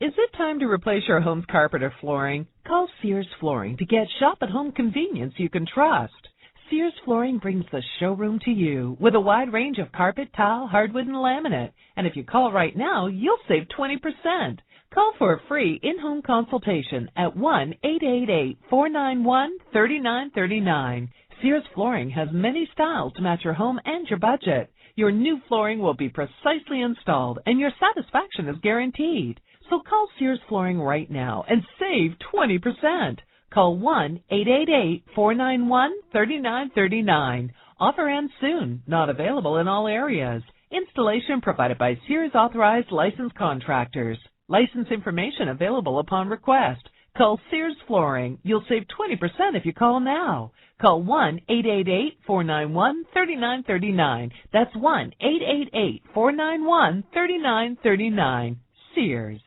Is it time to replace your home's carpet or flooring? Call Sears Flooring to get shop-at-home convenience you can trust. Sears Flooring brings the showroom to you with a wide range of carpet, tile, hardwood, and laminate. And if you call right now, you'll save 20%. Call for a free in-home consultation at 1-888-491-3939. Sears Flooring has many styles to match your home and your budget. Your new flooring will be precisely installed, and your satisfaction is guaranteed. So call Sears Flooring right now and save 20%. Call 1-888-491-3939. Offer ends soon. Not available in all areas. Installation provided by Sears Authorized Licensed Contractors. License information available upon request. Call Sears Flooring. You'll save 20% if you call now. Call 1-888-491-3939. That's 1-888-491-3939. Sears.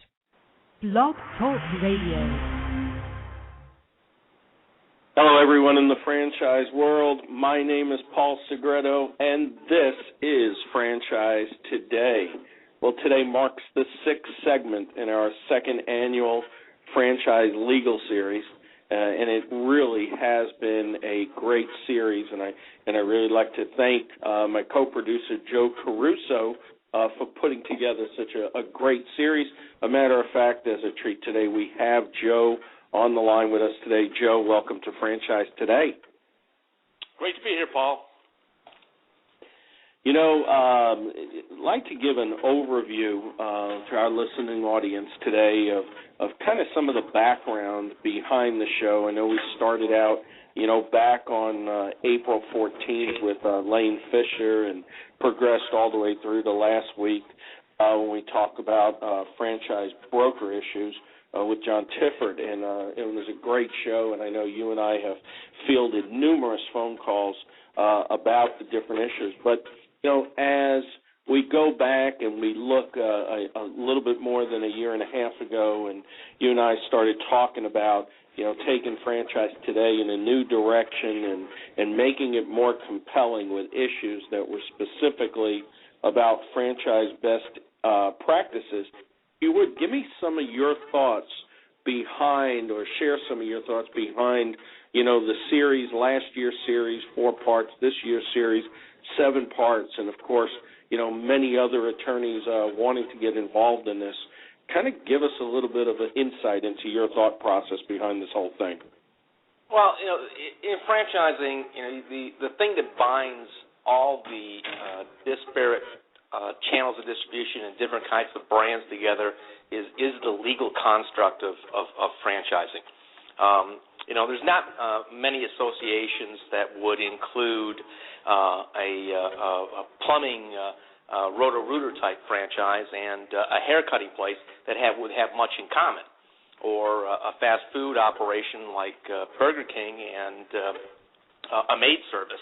Blog Talk Radio. Hello, everyone in the franchise world. My name is Paul Segreto, and this is Franchise Today. Well, today marks the 6th segment in our 2nd annual Franchise Legal Series, and it really has been a great series, and I really like to thank my co-producer, Joe Caruso, for putting together such a great series. A matter of fact, as a treat today, we have Joe on the line with us today. Joe, welcome to Franchise Today. Great to be here, Paul. You know, I'd like to give an overview to our listening audience today of kind of some of the background behind the show. I know we started out, back on April 14th with Lane Fisher and progressed all the way through to last week when we talked about franchise broker issues with John Tifford. And it was a great show, and I know you and I have fielded numerous phone calls about the different issues. But, as we go back and we look a little bit more than a year and a half ago, and you and I started talking about, taking Franchise Today in a new direction and making it more compelling with issues that were specifically about franchise best practices. You would give me some of your thoughts behind, or share some of your thoughts behind, the series, last year's series, 4 parts, this year's series, 7 parts, and of course, many other attorneys wanting to get involved in this. Kind of give us a little bit of an insight into your thought process behind this whole thing. Well, in franchising, the thing that binds all the disparate channels of distribution and different kinds of brands together is the legal construct of franchising. There's not many associations that would include a plumbing Roto-Rooter type franchise and a haircutting place that would have much in common, or a fast food operation like Burger King and a maid service.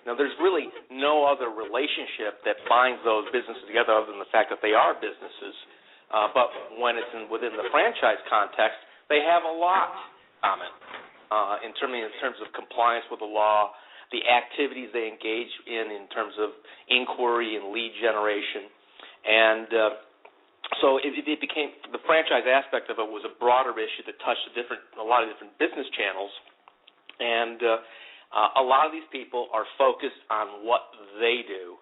There's really no other relationship that binds those businesses together other than the fact that they are businesses. But when it's within the franchise context, they have a lot in common in terms of compliance with the law, the activities they engage in terms of inquiry and lead generation. And so it became, the franchise aspect of it was a broader issue that touched a lot of different business channels. And a lot of these people are focused on what they do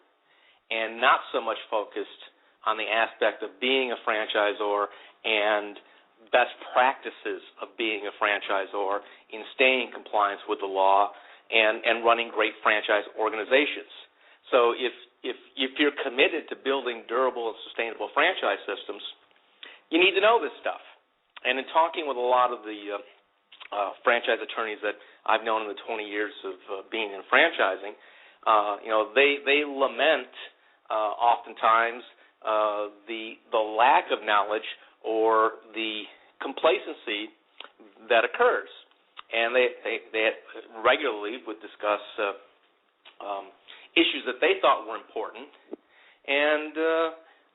and not so much focused on the aspect of being a franchisor and best practices of being a franchisor in staying in compliance with the law and running great franchise organizations. So if you're committed to building durable and sustainable franchise systems, you need to know this stuff. And in talking with a lot of the franchise attorneys that I've known in the 20 years of being in franchising, they lament oftentimes the lack of knowledge or the complacency that occurs. And they regularly would discuss issues that they thought were important. And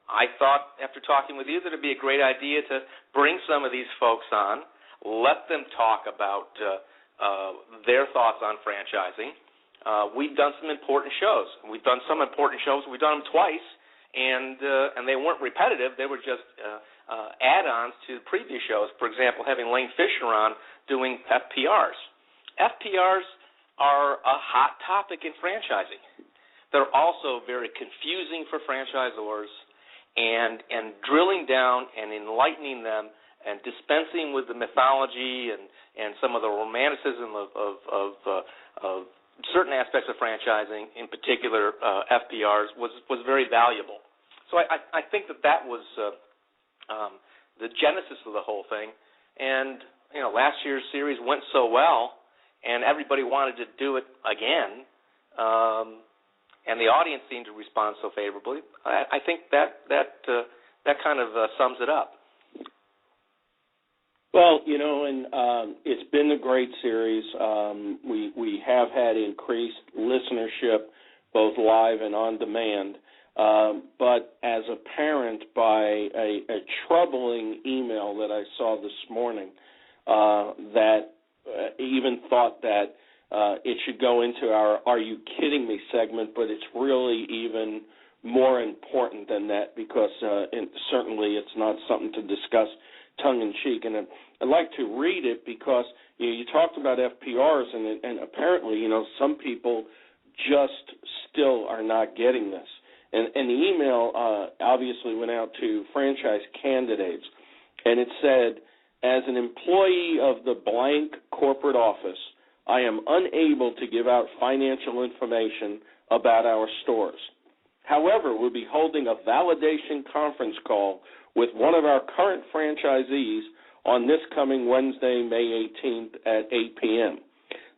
I thought, after talking with you, that it would be a great idea to bring some of these folks on, let them talk about their thoughts on franchising. We've done some important shows. We've done some important shows. We've done them twice, and they weren't repetitive. They were just add-ons to previous shows. For example, having Lane Fisher on doing FPRs. FPRs are a hot topic in franchising. They're also very confusing for franchisors, and drilling down and enlightening them and dispensing with the mythology and some of the romanticism of certain aspects of franchising, in particular FPRs, was very valuable. So I think that was the genesis of the whole thing. And last year's series went so well, and everybody wanted to do it again, and the audience seemed to respond so favorably. I think that kind of sums it up. Well, and it's been a great series. We have had increased listenership, both live and on demand. But as a parent, by a troubling email that I saw this morning, that even thought that it should go into our "Are You Kidding Me" segment, but it's really even more important than that, because certainly it's not something to discuss tongue-in-cheek. And I'd like to read it because you talked about FPRs, and apparently some people just still are not getting this. And the email obviously went out to franchise candidates, and it said, "As an employee of the blank corporate office, I am unable to give out financial information about our stores. However, we'll be holding a validation conference call with one of our current franchisees on this coming Wednesday, May 18th at 8 p.m.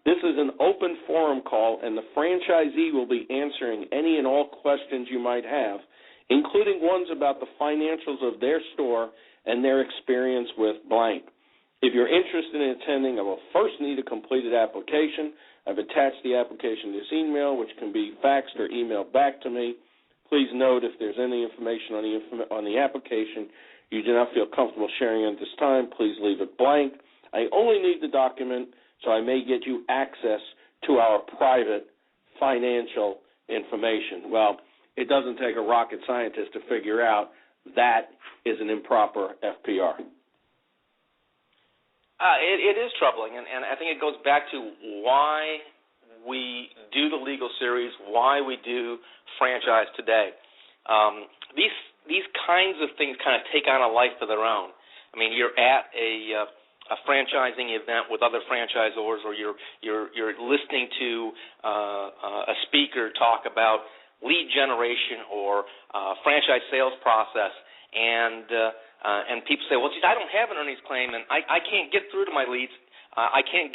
This is an open forum call, and the franchisee will be answering any and all questions you might have, including ones about the financials of their store and their experience with blank. If you're interested in attending, I will first need a completed application. I've attached the application to this email, which can be faxed or emailed back to me. Please note, if there's any information on the application you do not feel comfortable sharing at this time, please leave it blank. I only need the document so I may get you access to our private financial information." Well, it doesn't take a rocket scientist to figure out that is an improper FPR. It is troubling, and I think it goes back to why we do the legal series, why we do franchise today. These kinds of things kind of take on a life of their own. I mean, you're at a franchising event with other franchisors, or you're listening to a speaker talk about lead generation or franchise sales process, and people say, "Well, geez, I don't have an earnings claim, and I can't get through to my leads. I can't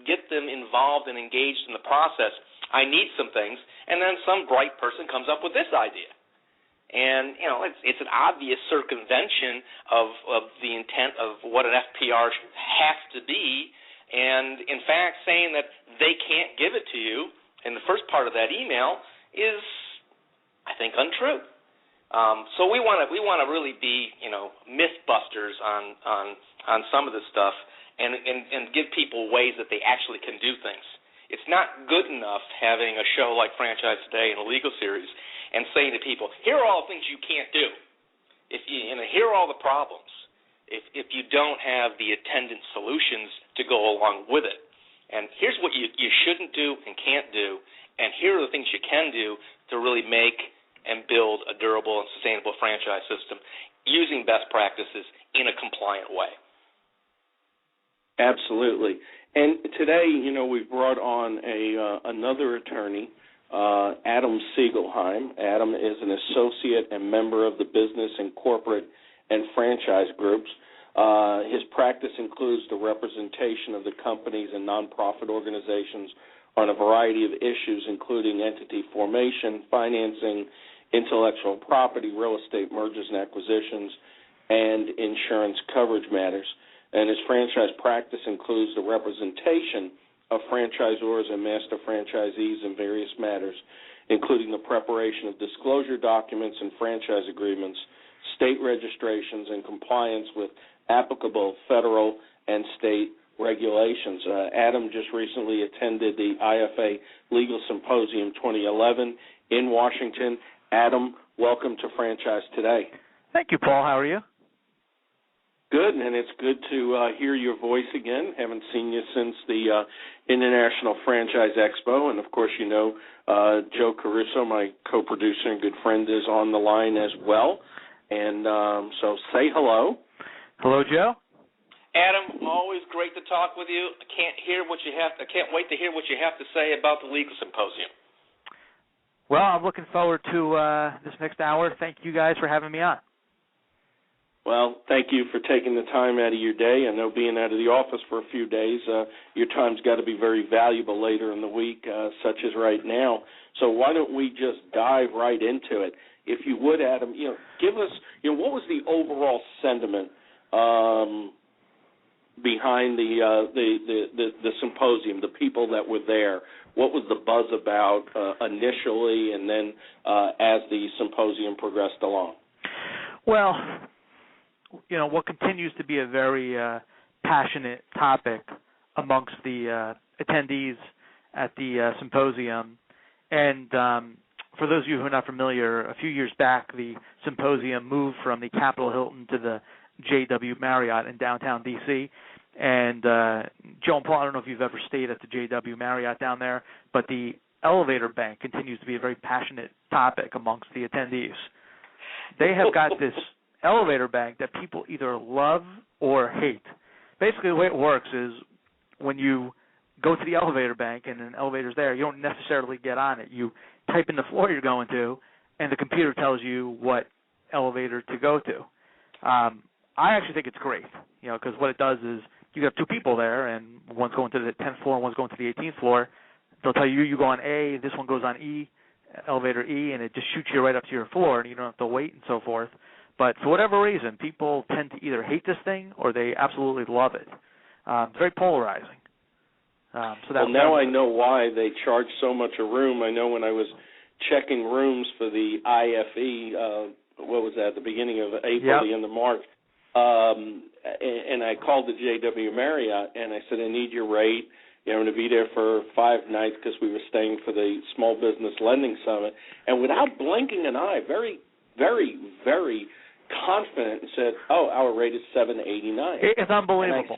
get them involved and engaged in the process. I need some things." And then some bright person comes up with this idea. And, it's an obvious circumvention of the intent of what an FPR has to be, and, in fact, saying that they can't give it to you in the first part of that email is, I think, untrue. So we want to really be, mythbusters on some of this stuff, and give people ways that they actually can do things. It's not good enough having a show like Franchise Today and a legal series and saying to people, here are all the things you can't do. Here are all the problems. If you don't have the attendant solutions to go along with it. And here's what you shouldn't do and can't do, and here are the things you can do to really make and build a durable and sustainable franchise system using best practices in a compliant way. Absolutely. And today, we've brought on another attorney, Adam Siegelheim. Adam is an associate and member of the business and corporate and franchise groups. His practice includes the representation of the companies and nonprofit organizations on a variety of issues, including entity formation, financing, intellectual property, real estate mergers and acquisitions, and insurance coverage matters. And his franchise practice includes the representation of franchisors and master franchisees in various matters, including the preparation of disclosure documents and franchise agreements, state registrations, and compliance with applicable federal and state regulations. Adam just recently attended the IFA Legal Symposium 2011 in Washington. Adam, welcome to Franchise Today. Thank you, Paul. How are you? good, and it's good to hear your voice again. Haven't seen you since the International Franchise Expo, and of course, you know, Joe Caruso, my co-producer and good friend, is on the line as well. And so say hello. Hello, Joe. Adam, always great to talk with you. I can't wait to hear what you have to say about the Legal Symposium. Well, I'm looking forward to this next hour. Thank you guys for having me on. Well, thank you for taking the time out of your day. I know being out of the office for a few days, your time's got to be very valuable later in the week, such as right now. So why don't we just dive right into it? If you would, Adam, you know, give us, you know, what was the overall sentiment behind the symposium, the people that were there? What was the buzz about initially, and then as the symposium progressed along? Well, you know, what continues to be a very passionate topic amongst the attendees at the symposium. And for those of you who are not familiar, a few years back, the symposium moved from the Capitol Hilton to the JW Marriott in downtown D.C., and Joe and Paul, I don't know if you've ever stayed at the JW Marriott down there, but the elevator bank continues to be a very passionate topic amongst the attendees. They have got this elevator bank that people either love or hate. Basically, the way it works is when you go to the elevator bank and an elevator's there, you don't necessarily get on it. You type in the floor you're going to, and the computer tells you what elevator to go to. I actually think it's great, you know, because what it does is you have two people there, and one's going to the 10th floor and one's going to the 18th floor. They'll tell you go on A, this one goes on E, elevator E, and it just shoots you right up to your floor, and you don't have to wait and so forth. But for whatever reason, people tend to either hate this thing or they absolutely love it. It's very polarizing. Now I know why they charge so much a room. I know when I was checking rooms for the IFE, what was that, at the beginning of April, the end of March, and I called the JW Marriott, and I said, I need your rate. You know, I'm going to be there for 5 nights because we were staying for the Small Business Lending Summit. And without blinking an eye, very, very, very confident, and said, oh, our rate is $789. It's unbelievable.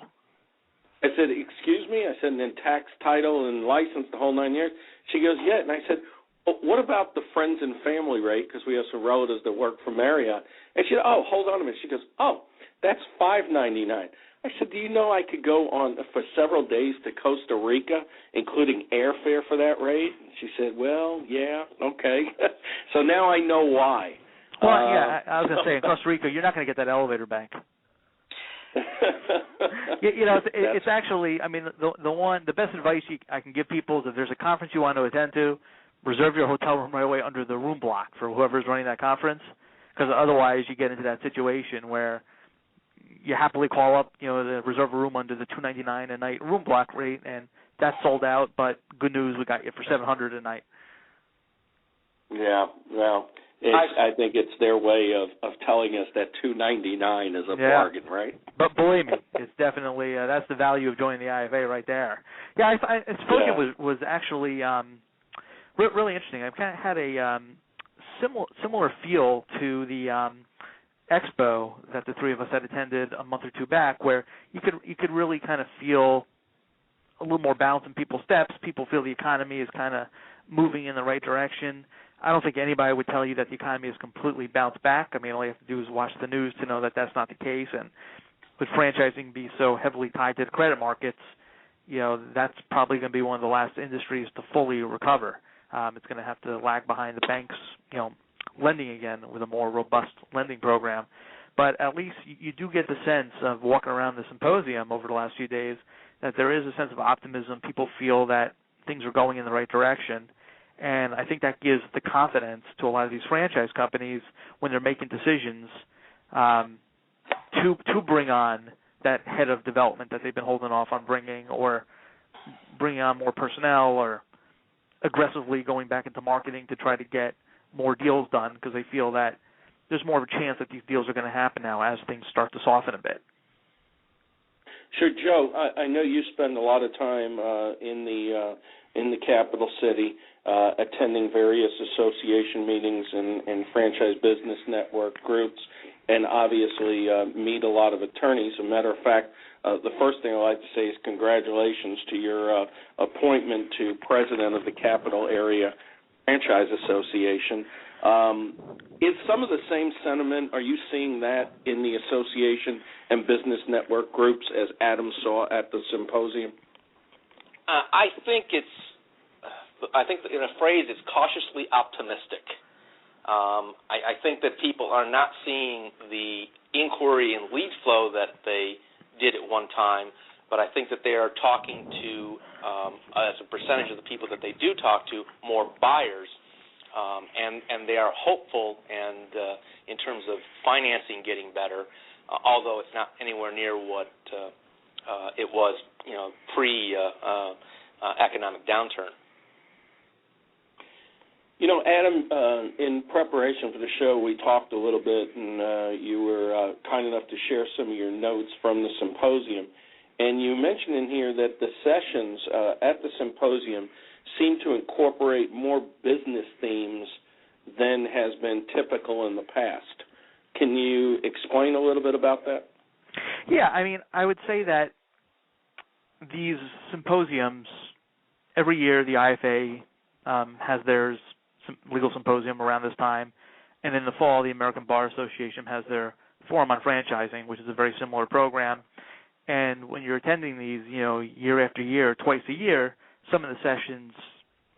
I said, excuse me? I said, and then tax, title, and license, the whole 9 years? She goes, yeah. And I said, well, what about the friends and family rate? Because we have some relatives that work for Marriott. And she said, oh, hold on a minute. She goes, oh, that's $599. I said, do you know I could go on for several days to Costa Rica, including airfare for that rate? She said, well, yeah, okay. So now I know why. Well, I was going to say, in Costa Rica, you're not going to get that elevator bank. You know, it's actually, I mean, the best advice I can give people is if there's a conference you want to attend to, reserve your hotel room right away under the room block for whoever's running that conference, because otherwise you get into that situation where you happily call up, you know, the reserve a room under the $299 a night room block rate, and that's sold out. But good news, we got you for $700 a night. Yeah, well, I think it's their way of telling us that $299 is a bargain, right? But believe me, it's definitely that's the value of joining the IFA right there. Yeah, I suppose it was actually really interesting. I've kind of had a similar feel to the expo that the three of us had attended a month or two back, where you could really kind of feel a little more balance in people's steps. People feel the economy is kind of moving in the right direction. I don't think anybody would tell you that the economy is completely bounced back. I mean, all you have to do is watch the news to know that that's not the case. And with franchising being so heavily tied to the credit markets, you know, that's probably going to be one of the last industries to fully recover. It's going to have to lag behind the banks, you know, lending again with a more robust lending program. But at least you do get the sense of walking around the symposium over the last few days that there is a sense of optimism. People feel that things are going in the right direction. And I think that gives the confidence to a lot of these franchise companies when they're making decisions to bring on that head of development that they've been holding off on bringing, or bringing on more personnel, or aggressively going back into marketing to try to get more deals done, because they feel that there's more of a chance that these deals are going to happen now as things start to soften a bit. Sure, Joe. I know you spend a lot of time in the capital city, attending various association meetings and franchise business network groups. and obviously meet a lot of attorneys. As a matter of fact, the first thing I'd like to say is congratulations to your appointment to president of the Capital Area Franchise Association. Is some of the same sentiment, are you seeing that in the association and business network groups as Adam saw at the symposium? I think in a phrase, it's cautiously optimistic. I think that people are not seeing the inquiry and lead flow that they did at one time, but I think that they are talking to, as a percentage of the people that they do talk to, more buyers, and they are hopeful and in terms of financing getting better, although it's not anywhere near what it was, pre-economic downturn. Adam, in preparation for the show, we talked a little bit, and you were kind enough to share some of your notes from the symposium. And you mentioned in here that the sessions at the symposium seem to incorporate more business themes than has been typical in the past. Can you explain a little bit about that? Yeah, I would say that these symposiums, every year the IFA has theirs legal symposium around this time, and in the fall the American Bar Association has their Forum on Franchising, which is a very similar program. And when you're attending these, year after year, twice a year, some of the sessions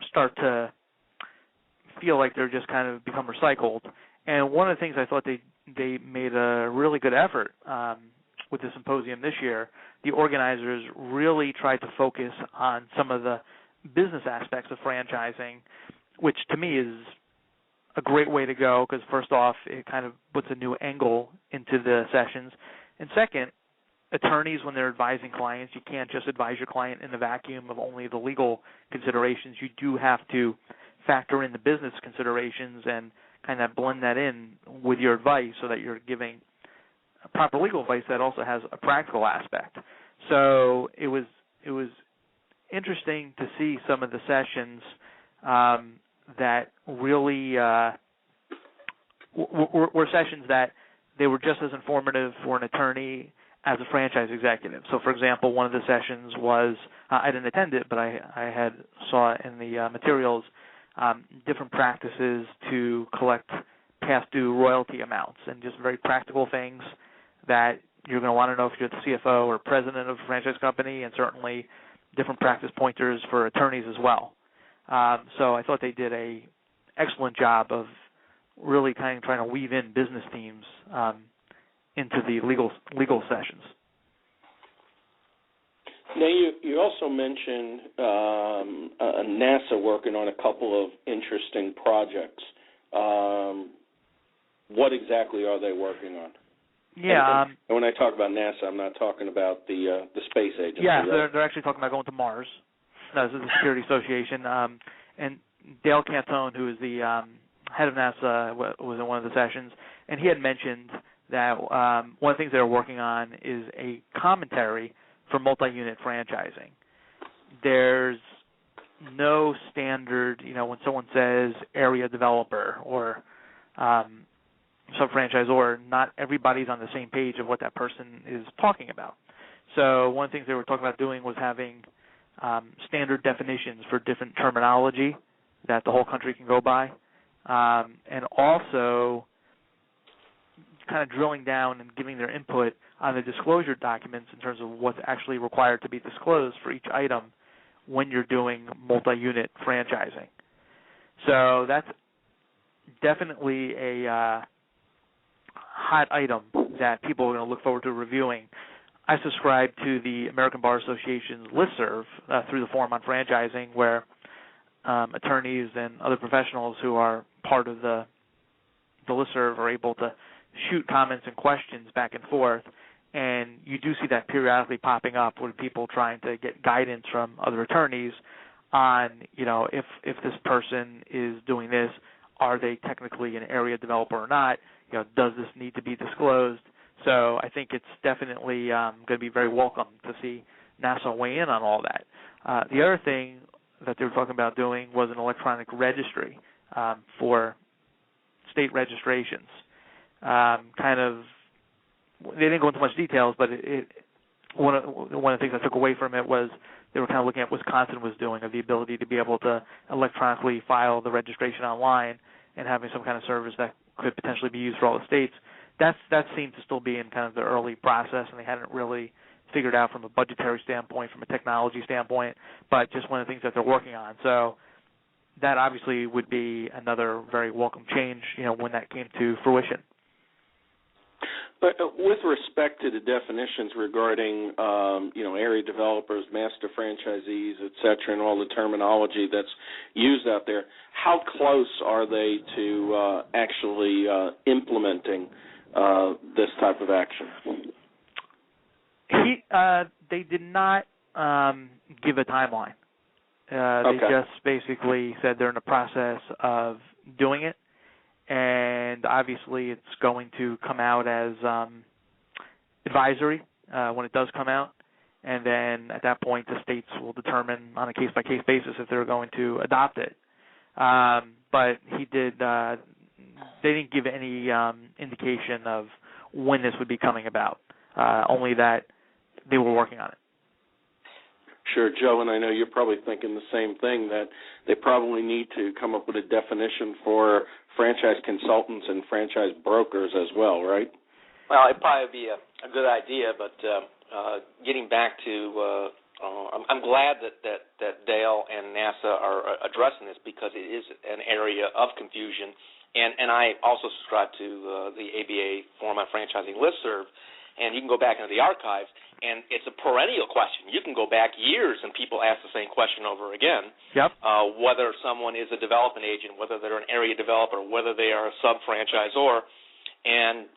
start to feel like they're just kind of become recycled. And one of the things I thought they made a really good effort with the symposium this year, the organizers really tried to focus on some of the business aspects of franchising, which to me is a great way to go because, first off, it kind of puts a new angle into the sessions. And second, attorneys, when they're advising clients, you can't just advise your client in the vacuum of only the legal considerations. You do have to factor in the business considerations and kind of blend that in with your advice so that you're giving proper legal advice that also has a practical aspect. So it was interesting to see some of the sessions that really were sessions that they were just as informative for an attorney as a franchise executive. So, for example, one of the sessions was, I didn't attend it, but I saw in the materials different practices to collect past due royalty amounts and just very practical things that you're going to want to know if you're the CFO or president of a franchise company, and certainly different practice pointers for attorneys as well. So I thought they did a excellent job of really kind of trying to weave in business themes into the legal sessions. Now, you also mentioned NASA working on a couple of interesting projects. What exactly are they working on? Yeah. And when I talk about NASA, I'm not talking about the space agency. Yeah, right? they're actually talking about going to Mars. This is the Security Association. And Dale Cantone, who is the head of NASA, was in one of the sessions, and he had mentioned that one of the things they're working on is a commentary for multi-unit franchising. There's no standard, when someone says area developer or sub-franchisor, not everybody's on the same page of what that person is talking about. So one of the things they were talking about doing was having standard definitions for different terminology that the whole country can go by, and also kind of drilling down and giving their input on the disclosure documents in terms of what's actually required to be disclosed for each item when you're doing multi-unit franchising. So that's definitely a hot item that people are going to look forward to reviewing. I subscribe to the American Bar Association's listserv through the Forum on Franchising, where attorneys and other professionals who are part of the listserv are able to shoot comments and questions back and forth, and you do see that periodically popping up with people trying to get guidance from other attorneys on, if this person is doing this, are they technically an area developer or not? Does this need to be disclosed? So I think it's definitely going to be very welcome to see NASA weigh in on all that. The other thing that they were talking about doing was an electronic registry for state registrations. kind of, they didn't go into much details, but one of the things I took away from it was they were kind of looking at what Wisconsin was doing, of the ability to be able to electronically file the registration online and having some kind of service that could potentially be used for all the states. That seemed to still be in kind of the early process, and they hadn't really figured out from a budgetary standpoint, from a technology standpoint, but just one of the things that they're working on. So that obviously would be another very welcome change, when that came to fruition. But with respect to the definitions regarding, area developers, master franchisees, et cetera, and all the terminology that's used out there, how close are they to actually implementing this type of action? They did not give a timeline. Okay. They just basically said they're in the process of doing it, and obviously it's going to come out as advisory when it does come out, and then at that point the states will determine on a case-by-case basis if they're going to adopt it. But they didn't give any indication of when this would be coming about, only that they were working on it. Sure, Joe, and I know you're probably thinking the same thing, that they probably need to come up with a definition for franchise consultants and franchise brokers as well, right? Well, it'd probably be a good idea, but getting back to, I'm glad that Dale and NASA are addressing this, because it is an area of confusion, and I also subscribe to the ABA Forum on Franchising listserv, and you can go back into the archives, and it's a perennial question. You can go back years, and people ask the same question over again. Yep. Whether someone is a development agent, whether they're an area developer, whether they are a sub-franchisor, and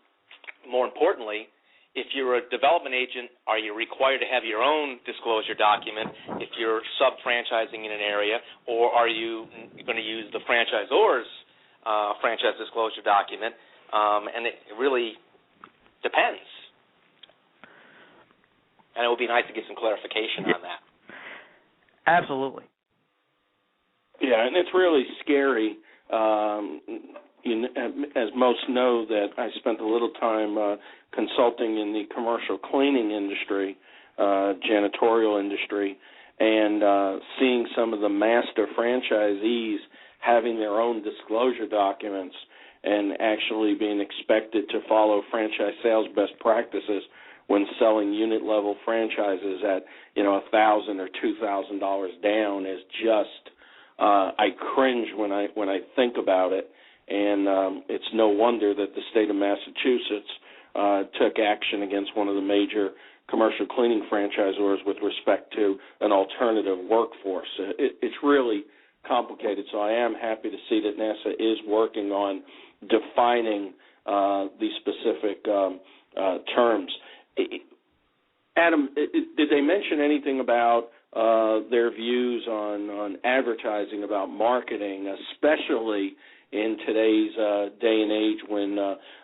more importantly, if you're a development agent, are you required to have your own disclosure document if you're sub-franchising in an area, or are you going to use the franchisor's franchise disclosure document? And it really depends. And it would be nice to get some clarification on that. Absolutely. Yeah, and it's really scary. As most know, that I spent a little time consulting in the commercial cleaning industry, janitorial industry, and seeing some of the master franchisees having their own disclosure documents and actually being expected to follow franchise sales best practices when selling unit-level franchises at, $1,000 or $2,000 down is just, I cringe when I think about it, and it's no wonder that the state of Massachusetts took action against one of the major commercial cleaning franchisors with respect to an alternative workforce. It's really complicated, so I am happy to see that NASA is working on defining these specific terms. Adam, did they mention anything about their views on advertising, about marketing, especially in today's day and age when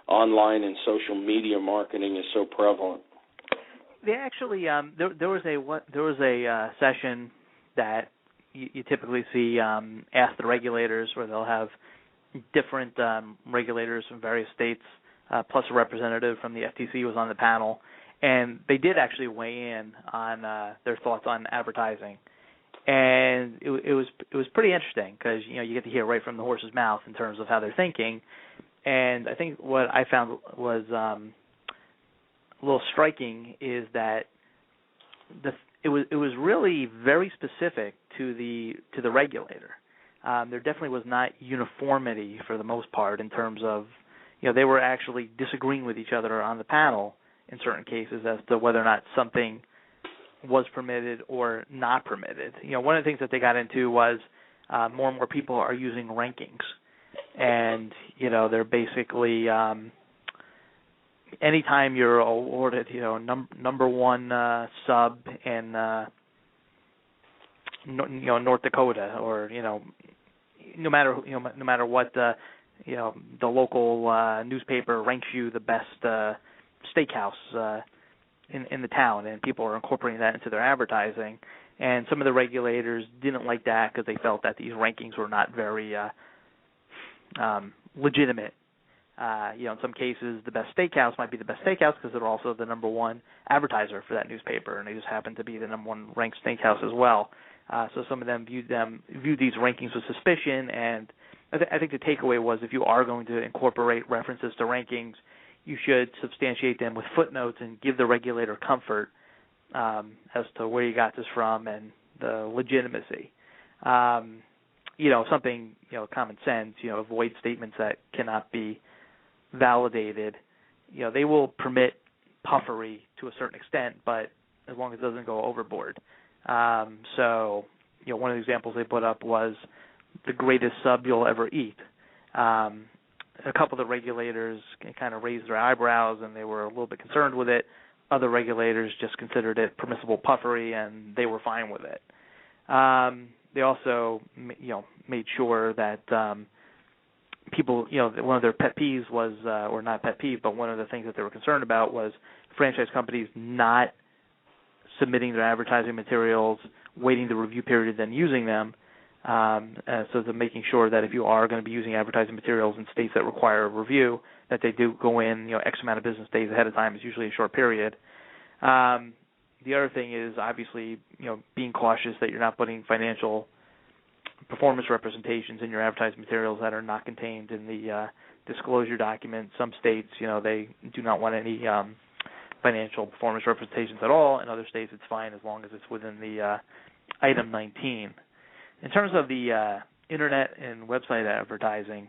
online and social media marketing is so prevalent? They actually there was a session that you typically see Ask the Regulators, where they'll have different regulators from various states, plus a representative from the FTC was on the panel. And they did actually weigh in on their thoughts on advertising, and it was pretty interesting, because you get to hear right from the horse's mouth in terms of how they're thinking. And I think what I found was a little striking is that it was really very specific to the regulator. There definitely was not uniformity for the most part in terms of they were actually disagreeing with each other on the panel in certain cases as to whether or not something was permitted or not permitted. One of the things that they got into was more and more people are using rankings, and they're basically anytime you're awarded number one sub in North Dakota, or no matter what the local newspaper ranks you the best steakhouse in the town, and people are incorporating that into their advertising. And some of the regulators didn't like that, because they felt that these rankings were not very legitimate In some cases, the best steakhouse might be the best steakhouse because they're also the number one advertiser for that newspaper, and they just happen to be the number one ranked steakhouse as well. So some of them viewed these rankings with suspicion, and I think the takeaway was if you are going to incorporate references to rankings, you should substantiate them with footnotes and give the regulator comfort as to where you got this from and the legitimacy. Something, common sense, avoid statements that cannot be validated. They will permit puffery to a certain extent, but as long as it doesn't go overboard. One of the examples they put up was the greatest sub you'll ever eat. A couple of the regulators kind of raised their eyebrows and they were a little bit concerned with it. Other regulators just considered it permissible puffery and they were fine with it. They also, made sure that people, one of their pet peeves was, or not pet peeve, but one of the things that they were concerned about was franchise companies not submitting their advertising materials, waiting the review period, then using them. So they're making sure that if you are going to be using advertising materials in states that require a review, that they do go in, X amount of business days ahead of time. It's usually a short period. The other thing is obviously, being cautious that you're not putting financial performance representations in your advertising materials that are not contained in the disclosure document. Some states, they do not want any financial performance representations at all. In other states, it's fine as long as it's within the item 19. In terms of the internet and website advertising,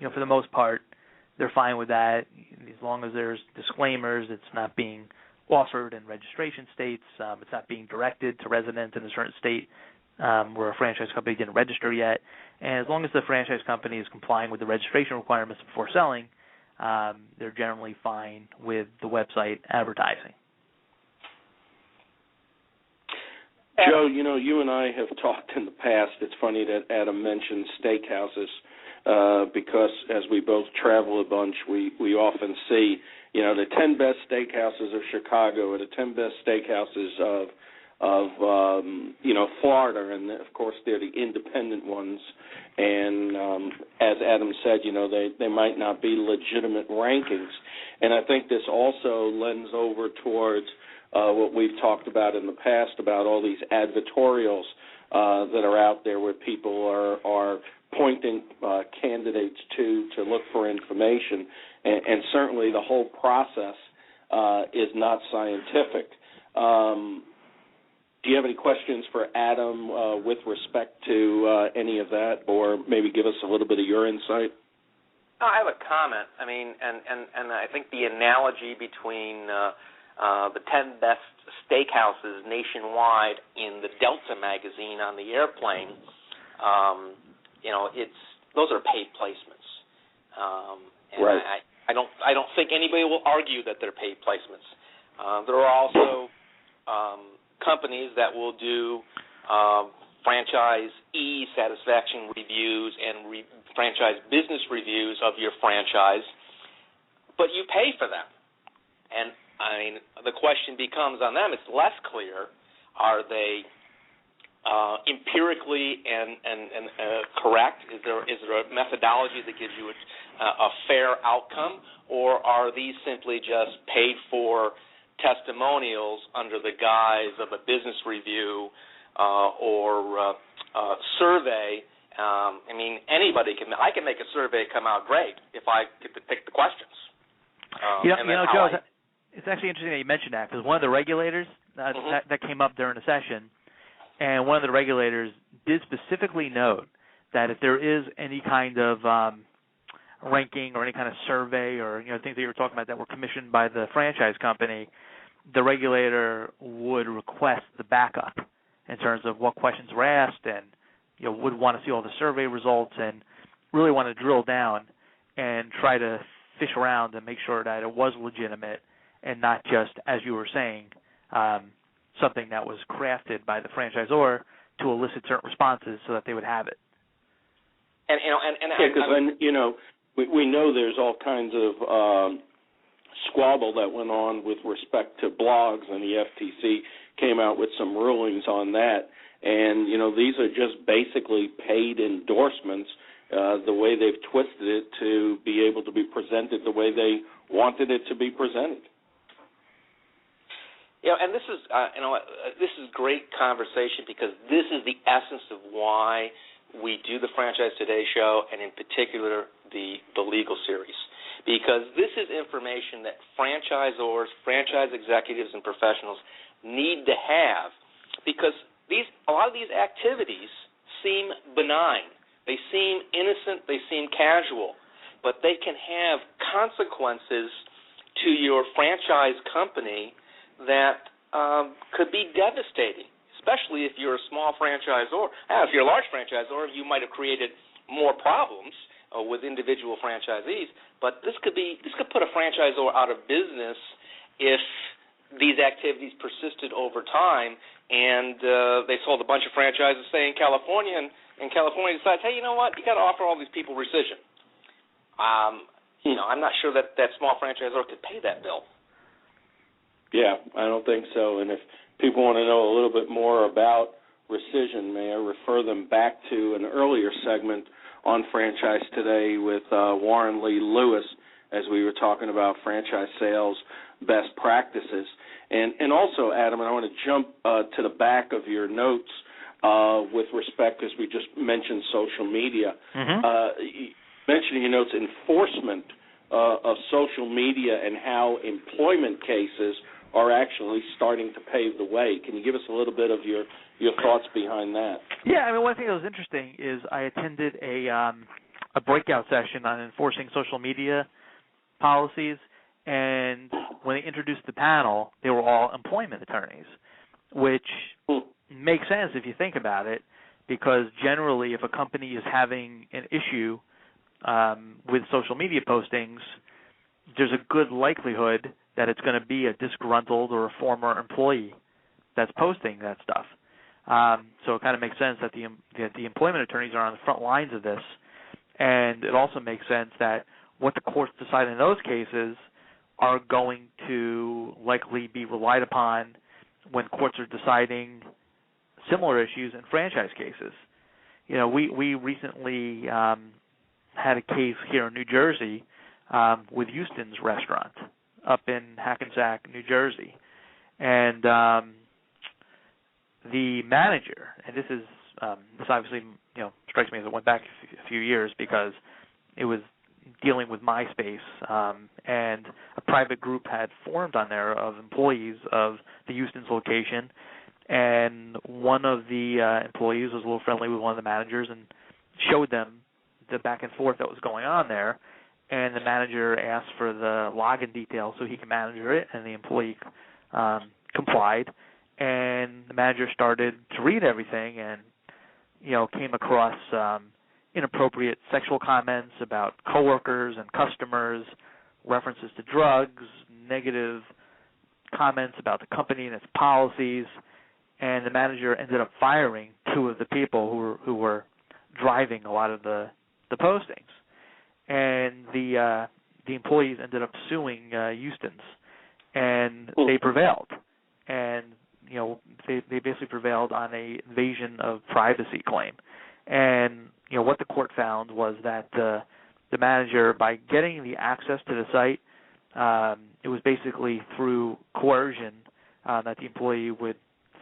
for the most part, they're fine with that as long as there's disclaimers. It's not being offered in registration states. It's not being directed to residents in a certain state where a franchise company didn't register yet. And as long as the franchise company is complying with the registration requirements before selling, they're generally fine with the website advertising. Joe, you and I have talked in the past. It's funny that Adam mentioned steakhouses because as we both travel a bunch, we often see, the 10 best steakhouses of Chicago or the 10 best steakhouses of Florida, and of course they're the independent ones. And as Adam said, they might not be legitimate rankings. And I think this also lends over towards what we've talked about in the past about all these advertorials that are out there where people are pointing candidates to look for information. And certainly the whole process is not scientific. Do you have any questions for Adam with respect to any of that, or maybe give us a little bit of your insight? I have a comment. I mean, and I think the analogy between the 10 best steakhouses nationwide in the Delta magazine on the airplane, those are paid placements. And right. I don't think anybody will argue that they're paid placements. There are also companies that will do franchisee satisfaction reviews and franchise business reviews of your franchise, but you pay for them. And I mean, the question becomes on them, it's less clear, are they empirically and correct? Is there a methodology that gives you a fair outcome, or are these simply just paid for testimonials under the guise of a business review or survey? I mean, I can make a survey come out great if I get to pick the questions. Joe, it's actually interesting that you mentioned that, because one of the regulators that came up during the session, and one of the regulators did specifically note that if there is any kind of ranking or any kind of survey or things that you were talking about that were commissioned by the franchise company, the regulator would request the backup in terms of what questions were asked, and would want to see all the survey results and really want to drill down and try to fish around and make sure that it was legitimate and not just, as you were saying, something that was crafted by the franchisor to elicit certain responses so that they would have it. Because we know there's all kinds of squabble that went on with respect to blogs, and the FTC came out with some rulings on that. And these are just basically paid endorsements the way they've twisted it to be able to be presented the way they wanted it to be presented. Yeah, and this is this is great conversation because this is the essence of why we do the Franchise Today show, and in particular the legal series, because this is information that franchisors, franchise executives, and professionals need to have, because a lot of these activities seem benign, they seem innocent, they seem casual, but they can have consequences to your franchise company that could be devastating, especially if you're a small franchisor. Now, if you're a large franchisor, you might have created more problems with individual franchisees, but this could put a franchisor out of business if these activities persisted over time and they sold a bunch of franchises, say, in California, and California decides, hey, you know what, you got to offer all these people rescission. I'm not sure that small franchisor could pay that bill. Yeah, I don't think so. And if people want to know a little bit more about rescission, may I refer them back to an earlier segment on Franchise Today with Warren Lee Lewis, as we were talking about franchise sales best practices. And also, Adam, and I want to jump to the back of your notes with respect, as we just mentioned social media. Mentioning your notes, enforcement of social media and how employment cases are actually starting to pave the way. Can you give us a little bit of your thoughts behind that? Yeah, I mean, one thing that was interesting is I attended a breakout session on enforcing social media policies, and when they introduced the panel, they were all employment attorneys, which makes sense if you think about it, because generally if a company is having an issue with social media postings, there's a good likelihood that it's going to be a disgruntled or a former employee that's posting that stuff. So it kind of makes sense that the employment attorneys are on the front lines of this, and it also makes sense that what the courts decide in those cases are going to likely be relied upon when courts are deciding similar issues in franchise cases. You know, we recently had a case here in New Jersey with Houston's Restaurant up in Hackensack, New Jersey. And the manager, and this obviously, strikes me as it went back a few years because it was dealing with MySpace, and a private group had formed on there of employees of the Houston's location, and one of the employees was a little friendly with one of the managers and showed them the back and forth that was going on there, and the manager asked for the login details so he could monitor it, and the employee complied, and the manager started to read everything and, came across inappropriate sexual comments about coworkers and customers, references to drugs, negative comments about the company and its policies, and the manager ended up firing two of the people who were driving a lot of the postings. And the employees ended up suing Houston's, and they prevailed. And they basically prevailed on a invasion of privacy claim. And what the court found was that the manager, by getting the access to the site, it was basically through coercion that the employee would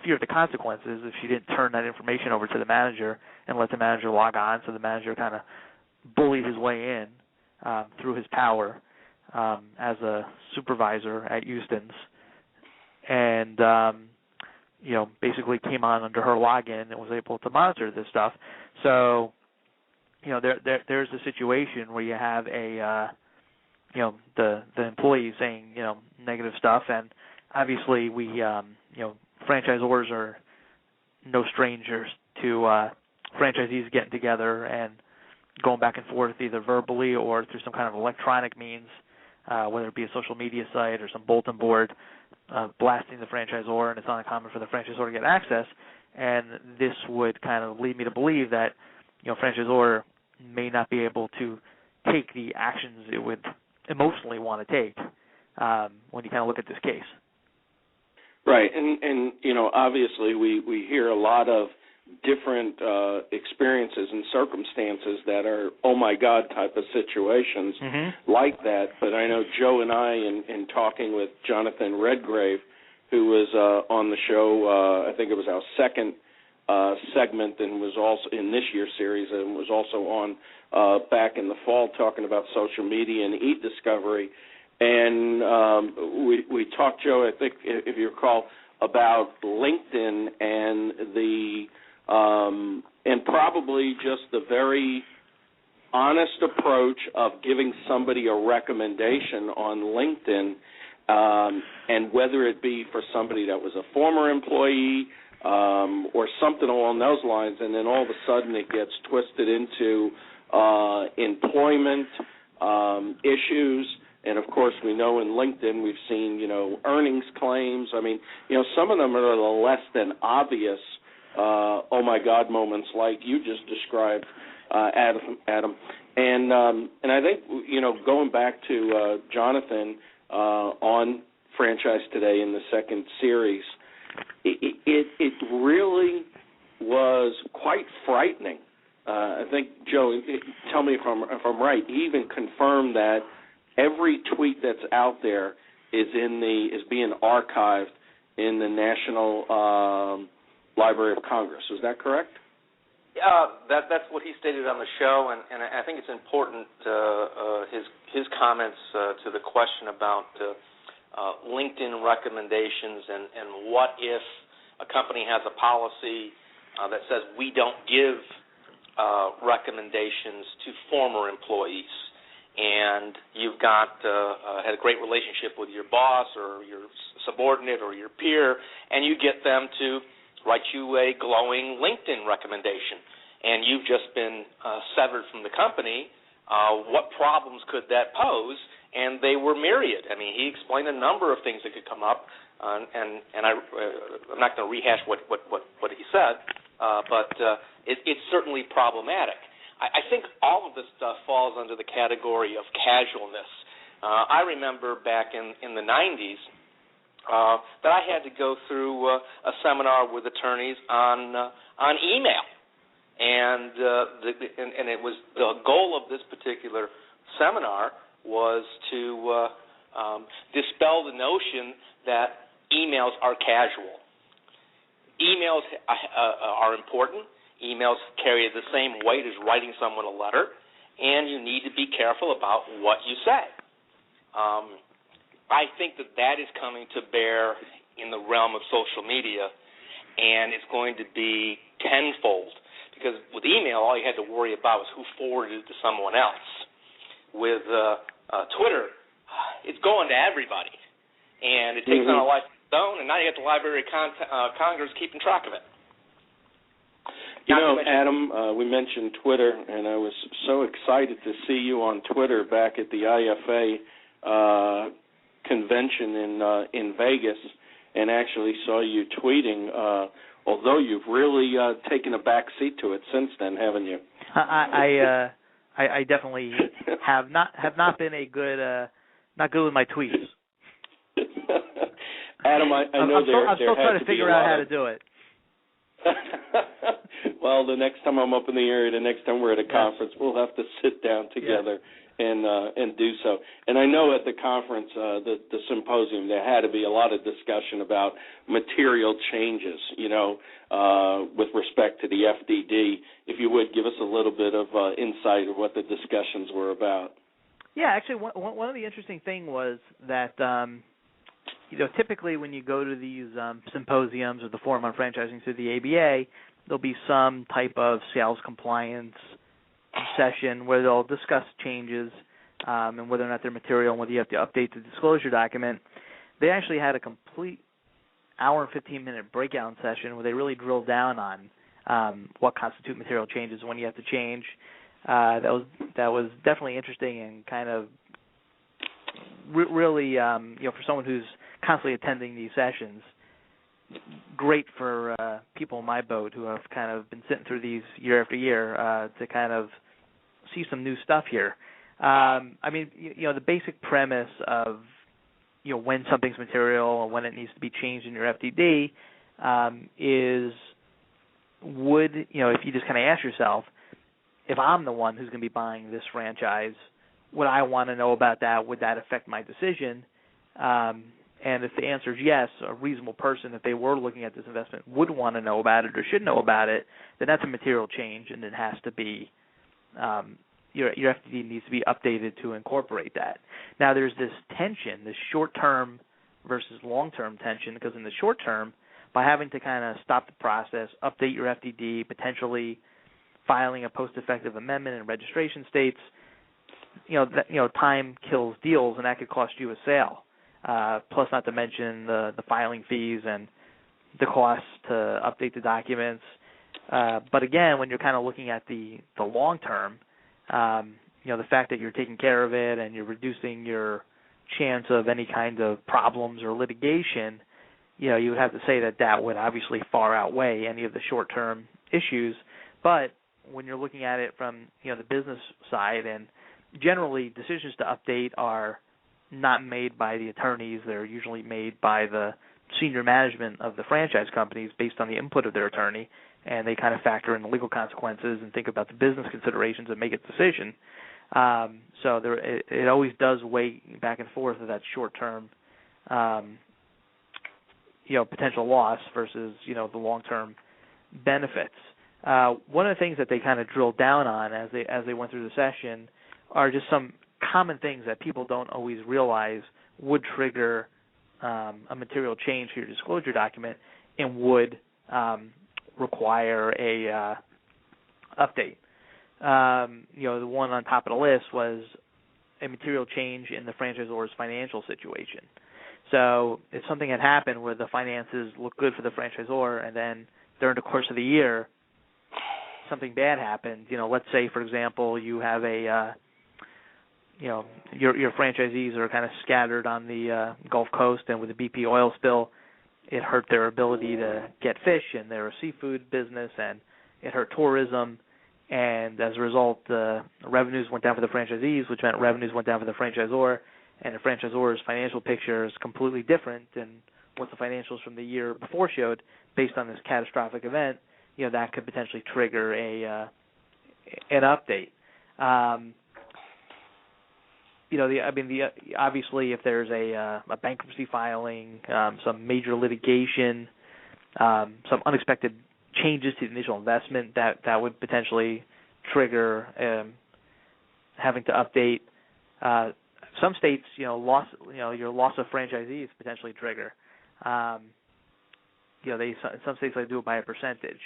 fear the consequences if she didn't turn that information over to the manager and let the manager log on. So the manager kind of bullied his way in through his power as a supervisor at Houston's, and basically came on under her login and was able to monitor this stuff. So there's a situation where you have a the employee saying negative stuff, and obviously we franchisors are no strangers to franchisees getting together and going back and forth either verbally or through some kind of electronic means, whether it be a social media site or some bulletin board, blasting the franchisor, and it's not uncommon for the franchisor to get access. And this would kind of lead me to believe that franchisor may not be able to take the actions it would emotionally want to take when you kind of look at this case. Right, and obviously we hear a lot of different experiences and circumstances that are, oh, my God, type of situations like that. But I know Joe and I, in talking with Jonathan Redgrave, who was on the show, I think it was our second segment, and was also in this year's series, and was also on back in the fall talking about social media and e-discovery. And we talked, Joe, I think, if you recall, about LinkedIn and the and probably just the very honest approach of giving somebody a recommendation on LinkedIn, and whether it be for somebody that was a former employee or something along those lines, and then all of a sudden it gets twisted into employment issues. And, of course, we know in LinkedIn we've seen, earnings claims. I mean, some of them are the less than obvious, oh, my God, moments like you just described, Adam. And I think, going back to Jonathan on Franchise Today in the second series, it really was quite frightening. I think, Joe, tell me if I'm right, he even confirmed that every tweet that's out there is being archived in the National Library of Congress. Is that correct? That's what he stated on the show, and I think it's important, his comments to the question about LinkedIn recommendations and what if a company has a policy that says we don't give recommendations to former employees, and you've got had a great relationship with your boss or your subordinate or your peer, and you get them to write you a glowing LinkedIn recommendation, and you've just been severed from the company, what problems could that pose? And they were myriad. I mean, he explained a number of things that could come up, and I'm not going to rehash what he said, but it's certainly problematic. I think all of this stuff falls under the category of casualness. I remember back in the 90s that I had to go through a seminar with attorneys on email, and it was the goal of this particular seminar was to dispel the notion that emails are casual. Emails are important. Emails carry the same weight as writing someone a letter, and you need to be careful about what you say. I think that is coming to bear in the realm of social media, and it's going to be tenfold, because with email, all you had to worry about was who forwarded it to someone else. With Twitter, it's going to everybody, and it takes on a life of its own, and now you got the Library of Congress keeping track of it. Adam, we mentioned Twitter, and I was so excited to see you on Twitter back at the IFA convention in Vegas, and actually saw you tweeting, although you've really taken a back seat to it since then, haven't you? I definitely have not been not good with my tweets. Adam, I know I'm still trying to figure out how to do it. Well, the next time I'm up in the area, the next time we're at a conference, we'll have to sit down together and do so. And I know at the conference, the symposium, there had to be a lot of discussion about material changes, with respect to the FDD. If you would, give us a little bit of insight of what the discussions were about. Yeah, actually, one of the interesting things was that, typically when you go to these symposiums or the Forum on Franchising through the ABA, there'll be some type of sales compliance session where they'll discuss changes and whether or not they're material and whether you have to update the disclosure document. They actually had a complete hour and 15-minute breakout session where they really drilled down on what constitute material changes, when you have to change. That was definitely interesting and kind of really, for someone who's constantly attending these sessions, great for people in my boat who have kind of been sitting through these year after year to kind of see some new stuff here. The basic premise of when something's material and when it needs to be changed in your FDD is would, if you just kind of ask yourself, if I'm the one who's going to be buying this franchise, would I want to know about that? Would that affect my decision? And if the answer is yes, a reasonable person, if they were looking at this investment, would want to know about it or should know about it, then that's a material change, and it has to be your FDD needs to be updated to incorporate that. Now, there's this tension, this short-term versus long-term tension, because in the short term, by having to kind of stop the process, update your FDD, potentially filing a post-effective amendment in registration states, time kills deals, and that could cost you a sale. Plus, not to mention the filing fees and the costs to update the documents. But again, when you're kind of looking at the long term, the fact that you're taking care of it and you're reducing your chance of any kind of problems or litigation, you would have to say that would obviously far outweigh any of the short-term issues. But when you're looking at it from the business side, and generally decisions to update are not made by the attorneys. They're usually made by the senior management of the franchise companies based on the input of their attorney, and they kind of factor in the legal consequences and think about the business considerations and make a decision. So it always does weigh back and forth of that short-term, potential loss versus, the long-term benefits. One of the things that they kind of drilled down on as they went through the session are just some common things that people don't always realize would trigger a material change to your disclosure document and would require a update. The one on top of the list was a material change in the franchisor's financial situation. So if something had happened where the finances look good for the franchisor, and then during the course of the year something bad happened, let's say, for example, you have your franchisees are kind of scattered on the Gulf Coast, and with the BP oil spill, it hurt their ability to get fish, and they're a seafood business, and it hurt tourism, and as a result, revenues went down for the franchisees, which meant revenues went down for the franchisor, and the franchisor's financial picture is completely different than what the financials from the year before showed based on this catastrophic event. That could potentially trigger an update. Obviously, if there's a bankruptcy filing, some major litigation, some unexpected changes to the initial investment, that would potentially trigger having to update. Some states, your loss of franchisees potentially trigger. Some states like do it by a percentage,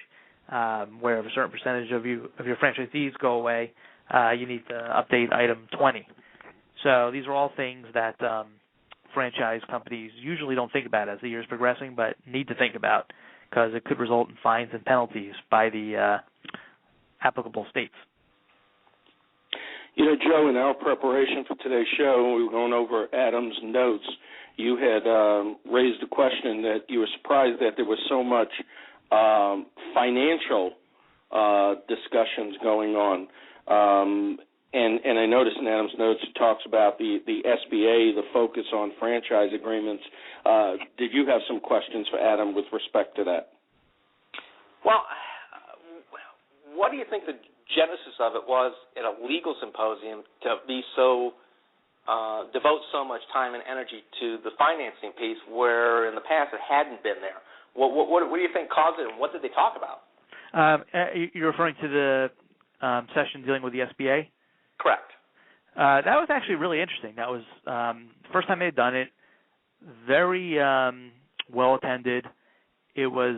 where if a certain percentage of your franchisees go away, you need to update item 20. So these are all things that franchise companies usually don't think about as the year is progressing, but need to think about because it could result in fines and penalties by the applicable states. Joe, in our preparation for today's show, we were going over Adam's notes. You had raised a question that you were surprised that there was so much financial discussions going on. And I noticed in Adam's notes it talks about the SBA, the focus on franchise agreements. Did you have some questions for Adam with respect to that? Well, what do you think the genesis of it was at a legal symposium to be so devote so much time and energy to the financing piece where in the past it hadn't been there? What do you think caused it, and what did they talk about? You're referring to the session dealing with the SBA? Correct. That was actually really interesting. That was the first time they'd done it. Very well attended. It was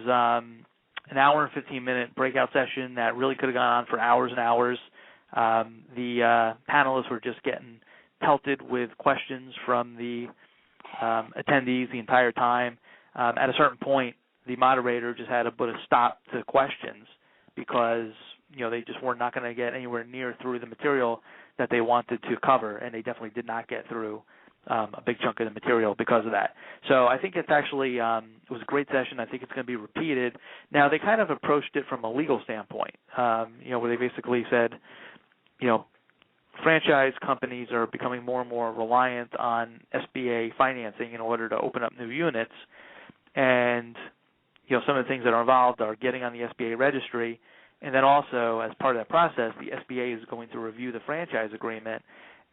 an hour and 15-minute breakout session that really could have gone on for hours and hours. The panelists were just getting pelted with questions from the attendees the entire time. At a certain point, the moderator just had to put a stop to questions because they just were not going to get anywhere near through the material that they wanted to cover, and they definitely did not get through a big chunk of the material because of that. So I think it's actually it was a great session. I think it's going to be repeated. Now, they kind of approached it from a legal standpoint, where they basically said, franchise companies are becoming more and more reliant on SBA financing in order to open up new units, and some of the things that are involved are getting on the SBA registry, and then also as part of that process, the SBA is going to review the franchise agreement,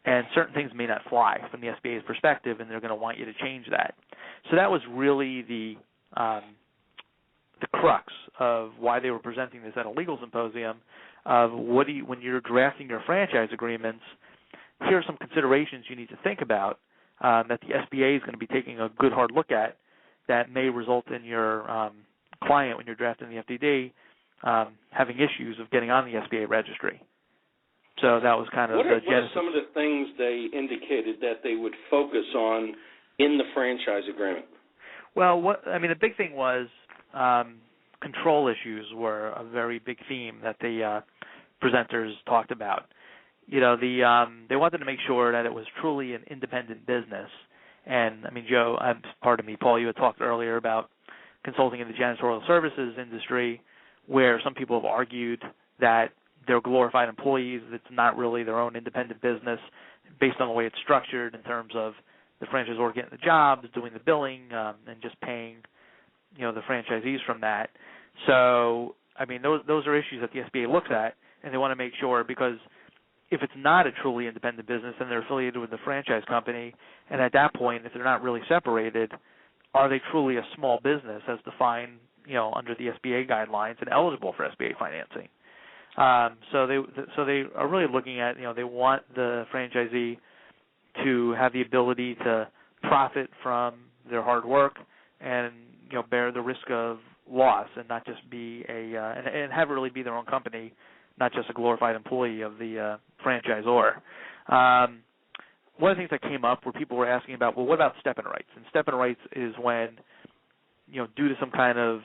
and certain things may not fly from the SBA's perspective, and they're going to want you to change that. So that was really the crux of why they were presenting this at a legal symposium of when you're drafting your franchise agreements, here are some considerations you need to think about that the SBA is going to be taking a good hard look at that may result in your client, when you're drafting the FDD, having issues of getting on the SBA registry. So that was kind of the genesis. What are some of the things they indicated that they would focus on in the franchise agreement? Well, the big thing was control issues were a very big theme that the presenters talked about. They wanted to make sure that it was truly an independent business. And, Joe, Paul, you had talked earlier about consulting in the janitorial services industry, where some people have argued that they're glorified employees. It's not really their own independent business based on the way it's structured in terms of the franchisor getting the jobs, doing the billing, and just paying, the franchisees from that. So, those are issues that the SBA looks at, and they want to make sure, because if it's not a truly independent business and they're affiliated with the franchise company, and at that point, if they're not really separated, are they truly a small business as defined, under the SBA guidelines and eligible for SBA financing? So they are really looking at, they want the franchisee to have the ability to profit from their hard work and, bear the risk of loss and not just be and have it really be their own company, not just a glorified employee of the franchisor. One of the things that came up where people were asking about, well, what about step-in rights? And step-in rights is when, due to some kind of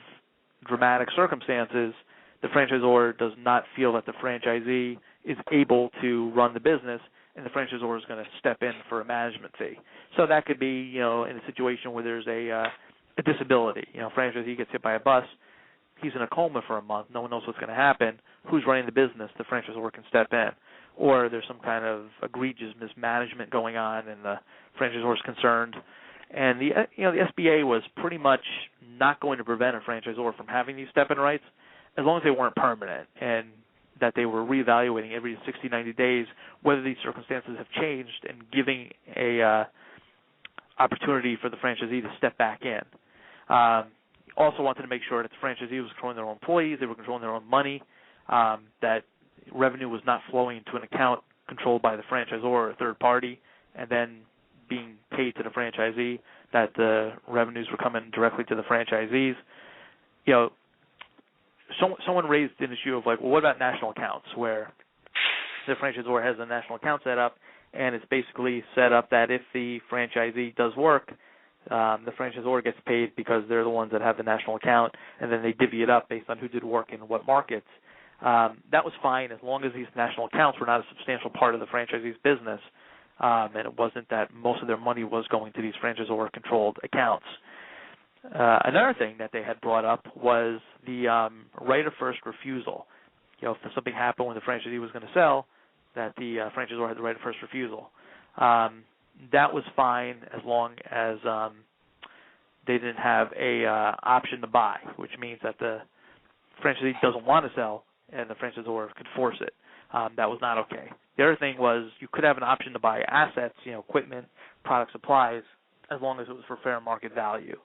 dramatic circumstances, the franchisor does not feel that the franchisee is able to run the business, and the franchisor is going to step in for a management fee. So that could be, in a situation where there's a disability. Franchisee gets hit by a bus, he's in a coma for a month, no one knows what's going to happen. Who's running the business? The franchisor can step in. Or there's some kind of egregious mismanagement going on, and the franchisor is concerned. And the SBA was pretty much not going to prevent a franchisor from having these step-in rights as long as they weren't permanent and that they were reevaluating every 60, 90 days whether these circumstances have changed and giving a opportunity for the franchisee to step back in. Also wanted to make sure that the franchisee was controlling their own employees, they were controlling their own money, that revenue was not flowing into an account controlled by the franchisor or a third party and then being paid to the franchisee, that the revenues were coming directly to the franchisees. Someone raised an issue of, well, what about national accounts, where the franchisor has a national account set up, and it's basically set up that if the franchisee does work, the franchisor gets paid because they're the ones that have the national account, and then they divvy it up based on who did work in what markets. That was fine as long as these national accounts were not a substantial part of the franchisee's business, and it wasn't that most of their money was going to these franchisor-controlled accounts. Another thing that they had brought up was the right of first refusal. If something happened when the franchisee was going to sell, that the franchisor had the right of first refusal. That was fine as long as they didn't have a option to buy, which means that the franchisee doesn't want to sell and the franchisor could force it. That was not okay. The other thing was you could have an option to buy assets, equipment, product supplies, as long as it was for fair market value.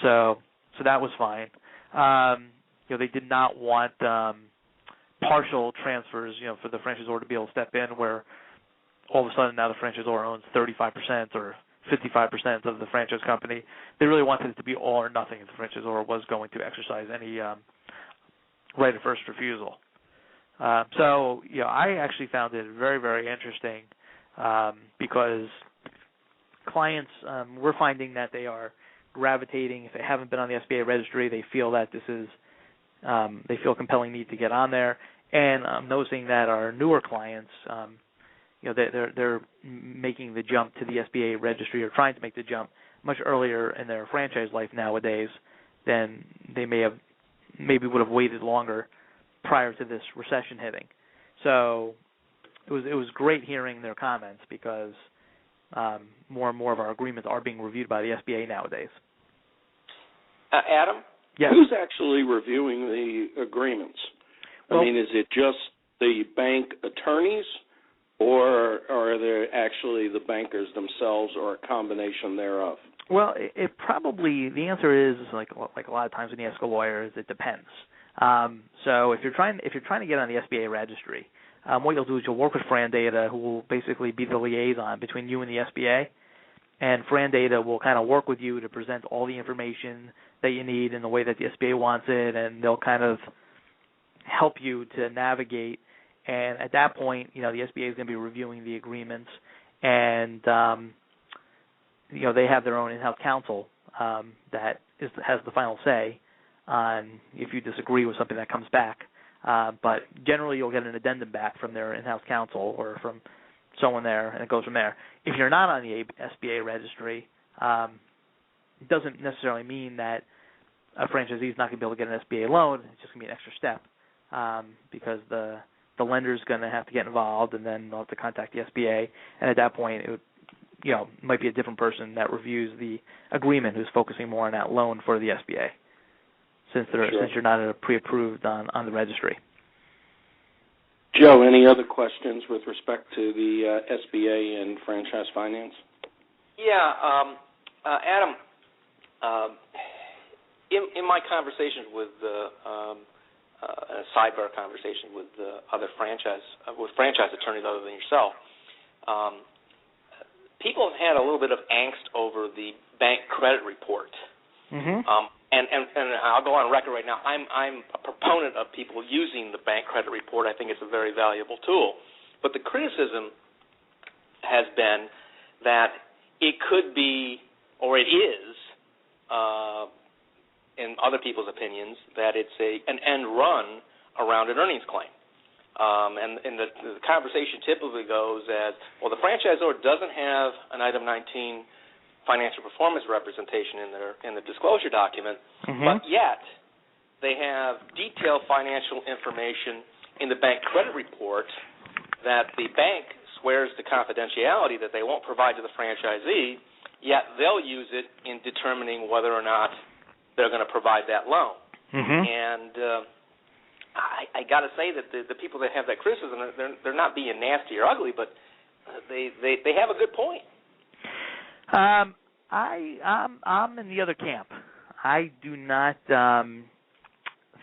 So that was fine. They did not want partial transfers, for the franchisor to be able to step in where all of a sudden now the franchisor owns 35% or 55% of the franchise company. They really wanted it to be all or nothing if the franchisor was going to exercise any right of first refusal. I actually found it very, very interesting because clients, we're finding that they are gravitating. If they haven't been on the SBA registry, they feel that this is, they feel a compelling need to get on there. And I'm noticing that our newer clients, they're making the jump to the SBA registry or trying to make the jump much earlier in their franchise life nowadays than they maybe would have waited longer prior to this recession hitting. So it was great hearing their comments because more and more of our agreements are being reviewed by the SBA nowadays. Adam, Yes. Who's actually reviewing the agreements? I mean, is it just the bank attorneys, or are there actually the bankers themselves, or a combination thereof? Well, it probably, the answer is like a lot of times when you ask a lawyer, is it depends. So if you're trying to get on the SBA registry, what you'll do is you'll work with Fran Data, who will basically be the liaison between you and the SBA, and Fran Data will kind of work with you to present all the information that you need in the way that the SBA wants it, and they'll kind of help you to navigate. And at that point, the SBA is going to be reviewing the agreements, and they have their own in-house counsel that has the final say on if you disagree with something that comes back. But generally, you'll get an addendum back from their in-house counsel or from someone there, and it goes from there. If you're not on the SBA registry, it doesn't necessarily mean that a franchisee is not going to be able to get an SBA loan. It's just going to be an extra step because the lender's going to have to get involved, and then they'll have to contact the SBA. And at that point, it might be a different person that reviews the agreement who's focusing more on that loan for the SBA, since you're not pre-approved on the registry. Joe, any other questions with respect to the SBA and franchise finance? Yeah, Adam, in my conversations with a sidebar conversation with other franchise attorneys other than yourself, people have had a little bit of angst over the bank credit report. Mm-hmm. And I'll go on record right now. I'm a proponent of people using the bank credit report. I think it's a very valuable tool. But the criticism has been that it could be, or it is, in other people's opinions, that it's an end run around an earnings claim. And the conversation typically goes as, well, the franchisor doesn't have an Item 19 financial performance representation in the disclosure document, mm-hmm. but yet they have detailed financial information in the bank credit report that the bank swears to confidentiality that they won't provide to the franchisee, yet they'll use it in determining whether or not they're going to provide that loan. Mm-hmm. And I got to say that the people that have that criticism, they're not being nasty or ugly, but they have a good point. I'm in the other camp. I do not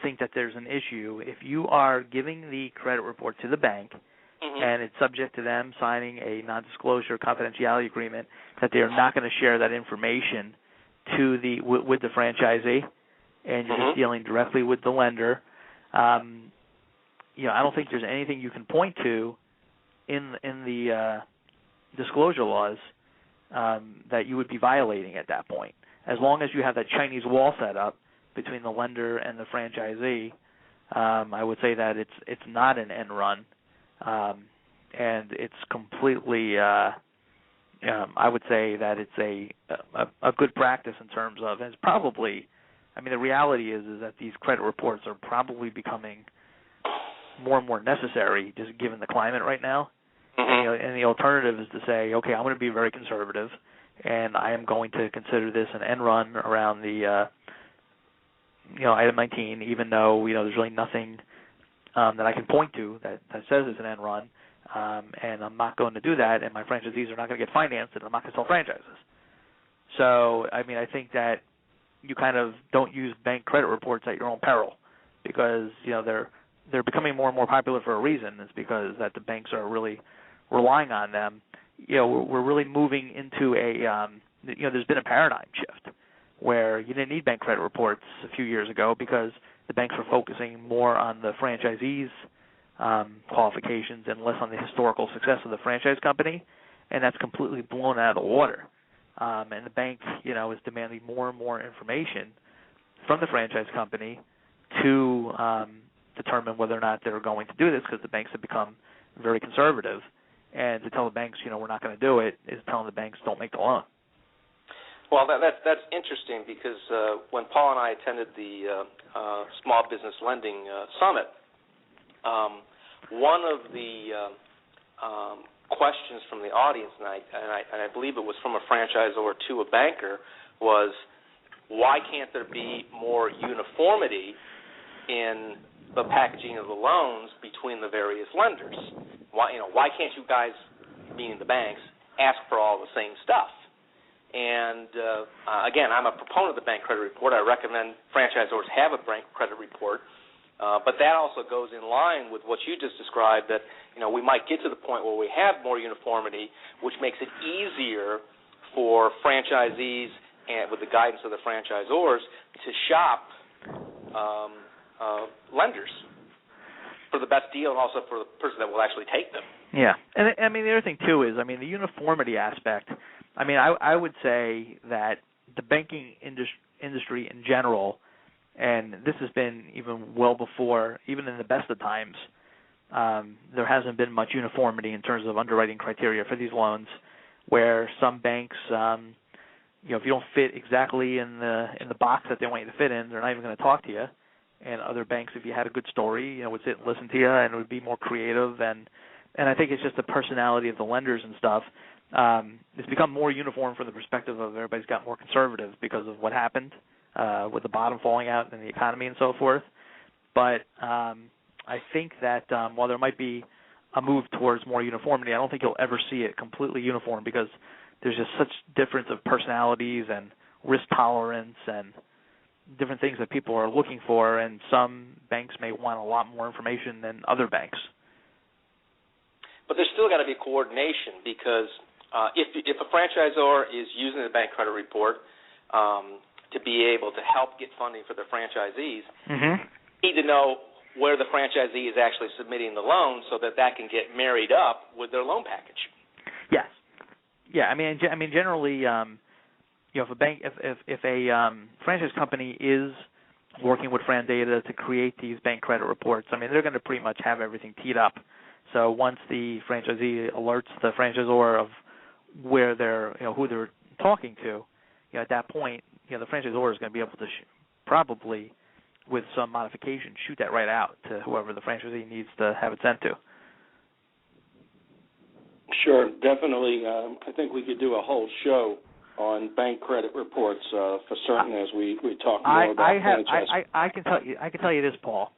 think that there's an issue if you are giving the credit report to the bank, mm-hmm. and it's subject to them signing a non-disclosure confidentiality agreement that they are not going to share that information with the franchisee, and you're mm-hmm. just dealing directly with the lender. I don't think there's anything you can point to in the disclosure laws that you would be violating at that point. As long as you have that Chinese wall set up between the lender and the franchisee, I would say that it's not an end run, and it's completely. I would say that it's a good practice in terms of, and it's probably. I mean, the reality is that these credit reports are probably becoming more and more necessary, just given the climate right now. Mm-hmm. And the alternative is to say, okay, I'm going to be very conservative, and I am going to consider this an end run around the, Item 19, even though, there's really nothing that I can point to that says it's an end run, and I'm not going to do that, and my franchisees are not going to get financed, and I'm not going to sell franchises. So, I mean, I think that you kind of don't use bank credit reports at your own peril, because, they're becoming more and more popular for a reason. It's because that the banks are really relying on them. We're really moving into there's been a paradigm shift where you didn't need bank credit reports a few years ago because the banks were focusing more on the franchisees' qualifications and less on the historical success of the franchise company, and that's completely blown out of the water. And the bank, is demanding more and more information from the franchise company to determine whether or not they're going to do this, because the banks have become very conservative. And to tell the banks, we're not going to do it, is telling the banks don't make the loan. Well, that's interesting, because when Paul and I attended the Small Business Lending Summit, one of the questions from the audience, and I believe it was from a franchisor to a banker, was, why can't there be more uniformity in the packaging of the loans between the various lenders? Why can't you guys, meaning the banks, ask for all the same stuff? And again, I'm a proponent of the bank credit report. I recommend franchisors have a bank credit report, but that also goes in line with what you just described, that we might get to the point where we have more uniformity, which makes it easier for franchisees and with the guidance of the franchisors to shop lenders for the best deal and also for the person that will actually take them. Yeah, and I mean the other thing too is, the uniformity aspect. I would say that the banking industry in general, and this has been even well before, even in the best of times, there hasn't been much uniformity in terms of underwriting criteria for these loans, where some banks, if you don't fit exactly in the box that they want you to fit in, they're not even going to talk to you. And other banks, if you had a good story, would sit and listen to you and would be more creative. And I think it's just the personality of the lenders and stuff. It's become more uniform from the perspective of everybody's got more conservative because of what happened with the bottom falling out in the economy and so forth. But I think that while there might be a move towards more uniformity, I don't think you'll ever see it completely uniform because there's just such difference of personalities and risk tolerance and different things that people are looking for, and some banks may want a lot more information than other banks. But there's still got to be coordination because if a franchisor is using the bank credit report to be able to help get funding for their franchisees, need to know where the franchisee is actually submitting the loan so that can get married up with their loan package. Yes. Yeah, I mean generally, if a franchise company is working with FranData to create these bank credit reports, they're going to pretty much have everything teed up. So once the franchisee alerts the franchisor of where they're, who they're talking to, at that point, the franchisor is going to be able to probably, with some modification, shoot that right out to whoever the franchisee needs to have it sent to. Sure, definitely. I think we could do a whole show on bank credit reports for certain as we talk more about franchise. I can tell you this, Paul.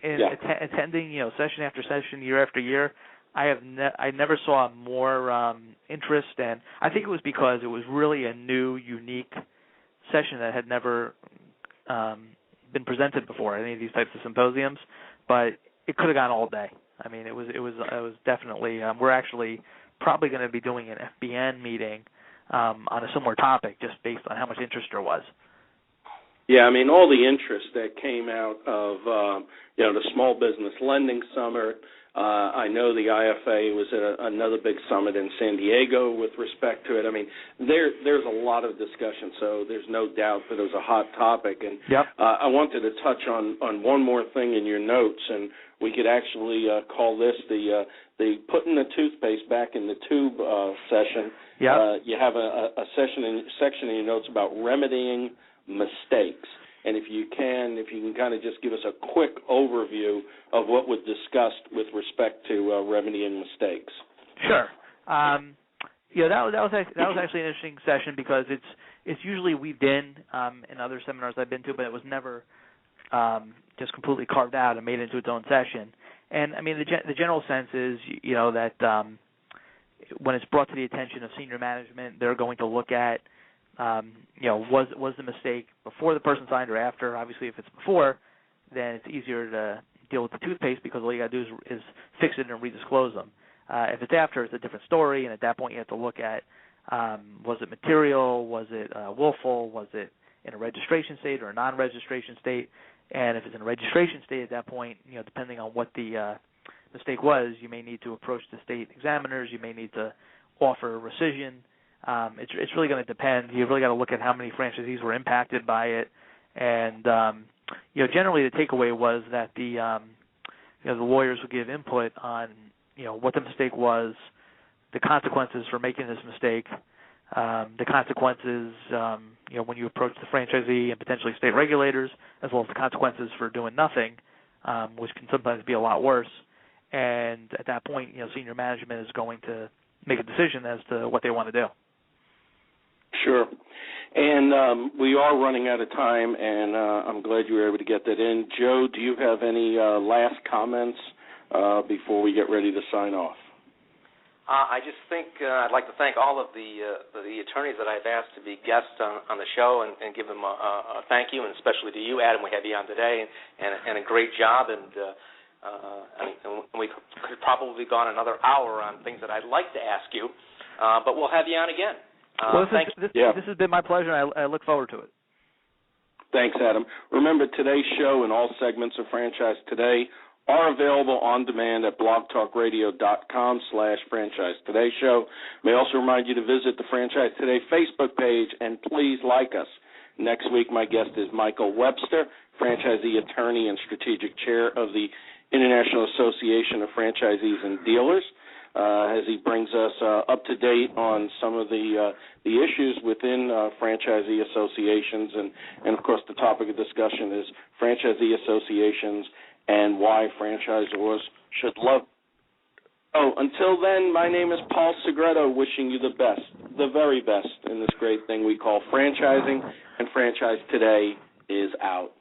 Attending session after session, year after year, I never saw more interest, and I think it was because it was really a new, unique session that had never been presented before, any of these types of symposiums. But it could have gone all day. It was definitely. We're actually probably going to be doing an FBN meeting on a similar topic, just based on how much interest there was. Yeah, all the interest that came out of the Small Business Lending Summit. I know the IFA was at another big summit in San Diego with respect to it. There's a lot of discussion, so there's no doubt that it was a hot topic. And I wanted to touch on one more thing in your notes, and we could actually call this the putting the toothpaste back in the tube session. You have a section in your notes about remedying mistakes. And if you can kind of just give us a quick overview of what was discussed with respect to remedying mistakes. Sure. That was actually an interesting session because it's usually weaved in other seminars I've been to, but it was never just completely carved out and made into its own session. And the general sense is that when it's brought to the attention of senior management, they're going to look at was the mistake before the person signed or after? Obviously, if it's before, then it's easier to deal with the toothpaste because all you got to do is fix it and redisclose them. If it's after, it's a different story, and at that point you have to look at was it material, was it willful, was it in a registration state or a non-registration state? And if it's in a registration state at that point, depending on what the mistake was, you may need to approach the state examiners, you may need to offer rescission. It's really going to depend. You really got to look at how many franchisees were impacted by it, and generally the takeaway was that the lawyers would give input on what the mistake was, the consequences for making this mistake, the consequences when you approach the franchisee and potentially state regulators, as well as the consequences for doing nothing, which can sometimes be a lot worse. And at that point, senior management is going to make a decision as to what they want to do. Sure. And we are running out of time, and I'm glad you were able to get that in. Joe, do you have any last comments before we get ready to sign off? I just think I'd like to thank all of the attorneys that I've asked to be guests on the show and give them a thank you, and especially to you, Adam. We had you on today, and a great job. And we could probably have gone another hour on things that I'd like to ask you, but we'll have you on again. This has been my pleasure, and I look forward to it. Thanks, Adam. Remember, today's show and all segments of Franchise Today are available on demand at blogtalkradio.com/Franchise Today Show. May also remind you to visit the Franchise Today Facebook page, and please like us. Next week, my guest is Michael Webster, franchisee attorney and strategic chair of the International Association of Franchisees and Dealers, as he brings us up to date on some of the issues within franchisee associations, and of course the topic of discussion is franchisee associations and why franchisors should love. Oh, until then, my name is Paul Segreto, wishing you the best, the very best in this great thing we call franchising, and Franchise Today is out.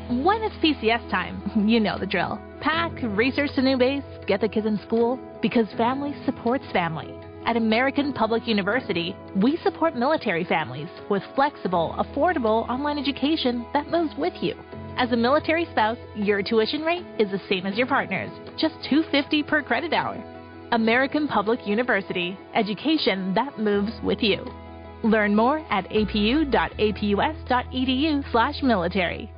When it's PCS time, you know the drill. Pack, research the new base, get the kids in school, because family supports family. At American Public University, we support military families with flexible, affordable online education that moves with you. As a military spouse, your tuition rate is the same as your partner's, just $250 per credit hour. American Public University, education that moves with you. Learn more at apu.apus.edu/military.